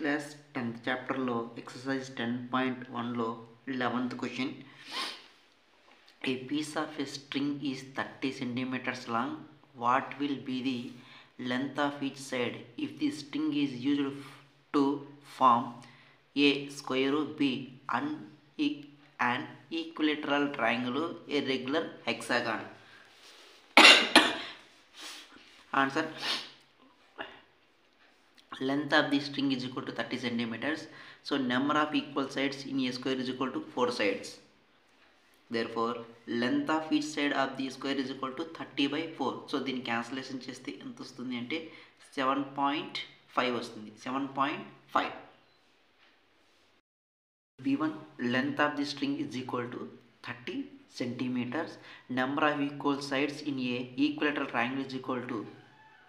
Class 10th చాప్టర్లో exercise 10.1లో 11th question. A piece of a string is 30 centimeters long. What will be the length of each side if the string is used to form A square, B an equilateral triangle, a regular hexagon? Answer: length of the string is equal to 30 centimeters. So number of equal sides in a square is equal to 4 sides. Therefore length of each side of the square is equal to 30 by 4. So దీన్ని cancellation చేస్తే ఎంత వస్తుంది అంటే 7.5 వస్తుంది. 7.5. B1 length of the string is equal to 30 centimeters. Number of equal sides in a equilateral triangle is equal to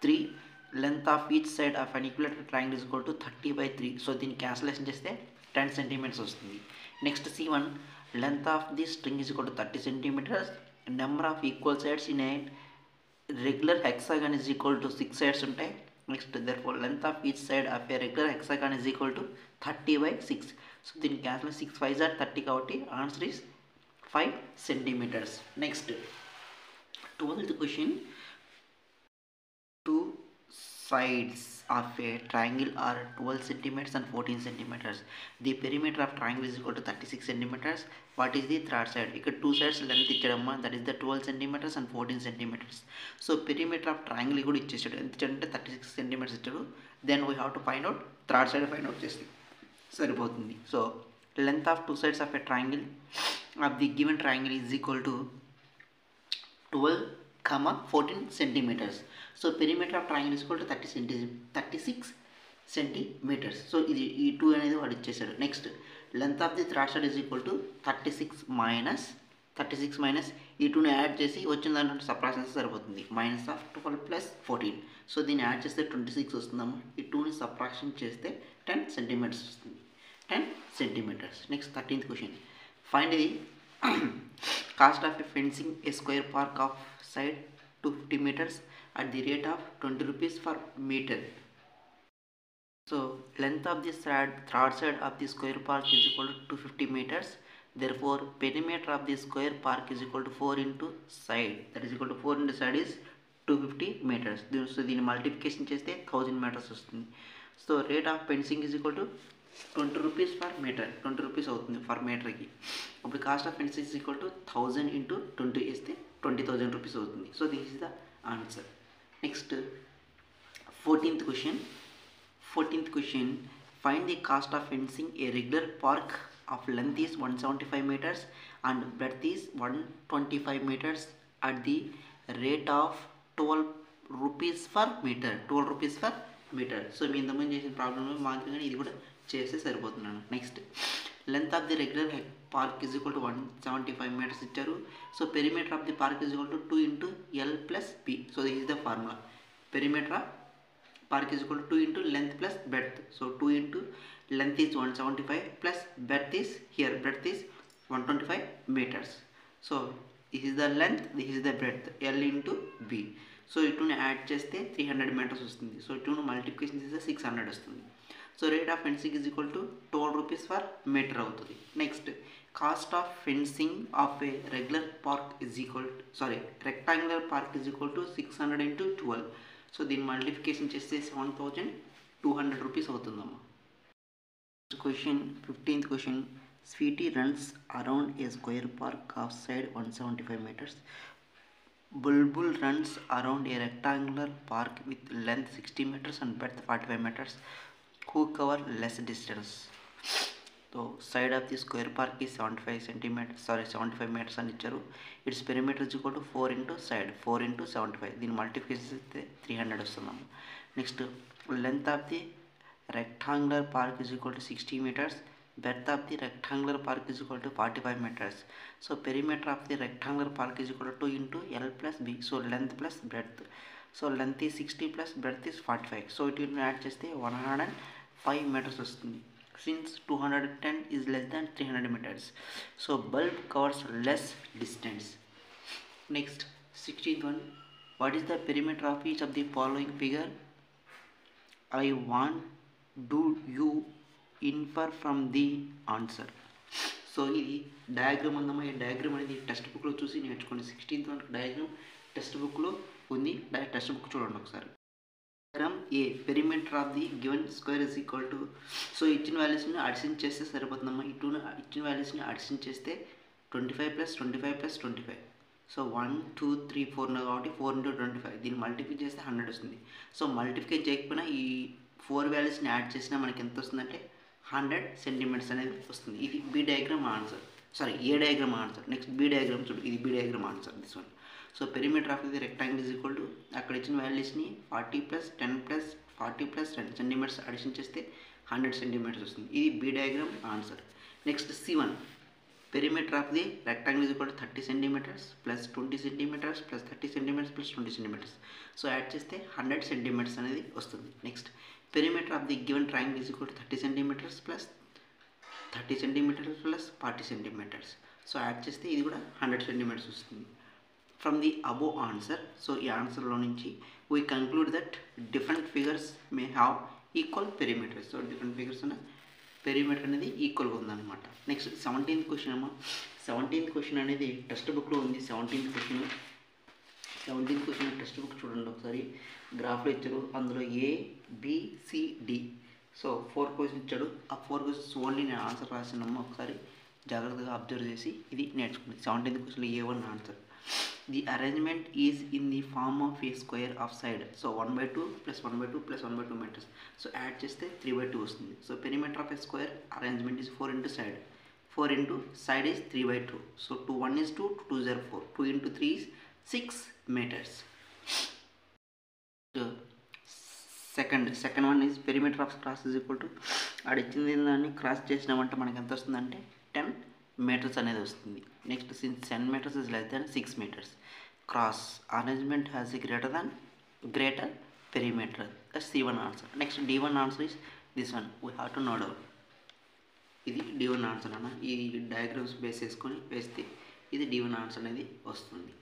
3. Length of each side of an equilateral triangle is equal to 30 by 3. So దీన్ని cancellation చేస్తే 10 centimeters వస్తుంది. Next C1 length of the string is equal to 30 centimeters. Number of equal sides in a regular hexagon is equal to 6 sides ఉంటాయి. Next therefore length of each side of a regular hexagon is equal to 30 by 6. So దీన్ని cancel 6 5s are 30 కాబట్టి answer is 5 centimeters. Next 12th question. Two sides of a triangle are 12 centimeters and 14 centimeters. The perimeter of triangle is equal to 36 centimeters. What is the third side? ఇక్కడ 2 sides length ఇచ్చాడమ్మా, that is the 12 centimeters and 14 centimeters. So perimeter of triangle కూడా ఇచ్చేసాడు. ఎంత ఇచ్చాడంటే 36 centimeters ఇచ్చాడు. Then we have to find out third side find out చేస్తే సరిపోతుంది. So length of two sides of a triangle of the given triangle is equal to 12, 14 centimeters. So perimeter of triangle is equal to 36 centimeters. So ఇది ఈ 2 అనేది వాడు ఇచ్చేసాడు. Next length of the third side is equal to 36 minus ఈ 2ని add చేసి వచ్చిన దాంట్లో సబ్ట్రాక్షన్ సరిపోతుంది. Minus of 12 plus 14. సో దీన్ని యాడ్ చేస్తే 26 వస్తుందమ్మా. ఈ 2ని సబ్ట్రాక్షన్ చేస్తే 10 centimeters వస్తుంది. 10 centimeters. Next 13th question. Find the cost of a fencing A square park of side 250 meters at the rate of 20 rupees per meter. So length of the third side of the square park is equal to 250 meters. Therefore perimeter of the square park is equal to 4 into side, that is equal to 4 into side is 250 meters. So దీన్ని multiplication చేస్తే 1000 meters వస్తుంది. So rate of fencing is equal to 20 rupees per meter. 20 rupees అవుతుంది per మీటర్కి. అప్పుడు cost of fencing is equal to 1000 into 20 వేస్తే 20,000 rupees అవుతుంది. So this is the answer. Next 14th question. Find the cost of fencing a regular park of length is 175 meters and breadth is 125 meters at the rate of 12 rupees per meter. 12 rupees per meter. So మీ ఇంతకుముందు చేసిన ప్రాబ్లంలో మాదిరిగానే ఇది కూడా చేస్తే సరిపోతున్నాను. Next length of the regular park is equal to 175 meters ఇచ్చారు. So perimeter of the park is equal to 2 into L plus P. So this is the formula. Perimeter of park is equal to 2 into length plus breadth. So 2 into length is 175 plus breadth is 125 meters. So this is the length, this is the breadth, L into B. So ఈ 2ని add చేస్తే 300 meters వస్తుంది. So 2ను multiplication చేస్తే 600 వస్తుంది. So rate of fencing is equal to 12 rupees per meter అవుతుంది. Next cost of fencing of a rectangular park is equal to 600 into 12. So దీన్ని multiplication చేస్తే 7200 rupees అవుతుందమ్మా. Question 15th question. Sweety runs around a square park of side 175 meters. Bulbul runs around a rectangular park with length 60 meters and breadth 45 meters. Who cover less distance? So side of the square park is 75 meters అని ఇచ్చారు. Its perimeter is equal to 4 into side, 4 into 75. దీన్ని multiplication చేస్తే 300 వస్తున్నాము. Next length of the rectangular park is equal to 60 meters. Breadth of the rectangular park is equal to 45 meters. So perimeter of the rectangular park is equal to 2 into L plus B. So length plus breadth. So length is 60 plus breadth is 45. So it will add చేస్తే 105 meters వస్తుంది. Since 210 is less than 300 meters. So bulb covers less distance. Next 16th one. What is the perimeter of each of the following figure? I want do you infer from the answer. So ఇది diagram ఉందమ్మా. ఈ diagram అనేది text బుక్లో చూసి నేర్చుకోండి. 16th వరకు diagram text బుక్లో ఉంది. టెక్స్ట్ బుక్ చూడండి ఒకసారి. Diagram A perimeter of the given square is equal to, so ఇచ్చిన వాల్యూస్ని అడిషన్ చేస్తే సరిపోతుందమ్మా. ఈ టూ ఇచ్చిన వాల్యూస్ని అడిషన్ చేస్తే 25 + 25 + 25. సో 1 2 3 4 ఉన్నాయి కాబట్టి 4 × 25 దీన్ని మల్టిప్లై చేస్తే 100 వస్తుంది. సో మల్టిప్లై చేయకపోయినా ఈ 4 వాల్యూస్ని యాడ్ చేసినా మనకి ఎంత వస్తుందంటే 100 సెంటీమీటర్స్ అనేది వస్తుంది. ఇది B diagram answer. Sorry, A diagram answer. Next B diagram చూడు. ఇది B diagram answer, this one. So perimeter of the rectangle is equal to, అక్కడ ఇచ్చిన వాల్యూస్ని 40 + 10 + 40 + 10 సెంటీమీటర్స్ అడిషన్ చేస్తే 100 సెంటీమీటర్స్ వస్తుంది. ఇది B diagram answer. Next C1 perimeter of the rectangle is equal to 30 centimetres + 20 centimetres + 30 centimetres + 20 centimetres. So add చేస్తే 100 centimetres అనేది వస్తుంది. Next perimeter of the given triangle is equal to 30 centimetres + 30 centimetres + 40 centimetres. So add చేస్తే ఇది కూడా 100 centimetres వస్తుంది. From the above answer, so ఈ ఆన్సర్లో నుంచి we conclude that different figures may have equal perimeters. So different figures ఉన్న perimeter అనేది ఈక్వల్గా ఉందన్నమాట. నెక్స్ట్ 17th క్వశ్చన్ అమ్మా. 17th క్వశ్చన్ అనేది టెక్స్ట్ బుక్లో ఉంది. 17th క్వశ్చన్ టెక్స్ట్ బుక్ చూడండి ఒకసారి. గ్రాఫ్లో ఇచ్చారు, అందులో ABCD. సో 4 క్వశ్చన్స్ ఇచ్చాడు. ఆ 4 క్వశ్చన్స్ ఓన్లీ నేను ఆన్సర్ రాసినమ్మా. ఒకసారి జాగ్రత్తగా అబ్జర్వ్ చేసి ఇది నేర్చుకోండి. 17th క్వశ్చన్లో A1 answer. The arrangement is in the form of a square of side. So 1/2 + 1/2 + 1/2 metres. So add చేస్తే 3/2 వస్తుంది. So perimeter of a square arrangement is 4 × side. 4 × side is 3/2. So 2 1 is 2, 2 2 4. 2 × 3 is 6 meters. Second one is perimeter of cross is equal to, ఆడిచ్చింది దాన్ని cross చేసినామంటే మనకి ఎంత వస్తుందంటే 10 meters అనేది వస్తుంది. Next since 10 meters is less than 6 meters, cross arrangement has a greater perimeter. That's C1 answer. Next D1 answer is this one. We have to know down. ఇది D1 answer అన్న. ఈ diagrams base చేసుకొని వేస్తే ఇది D1 answer అనేది వస్తుంది.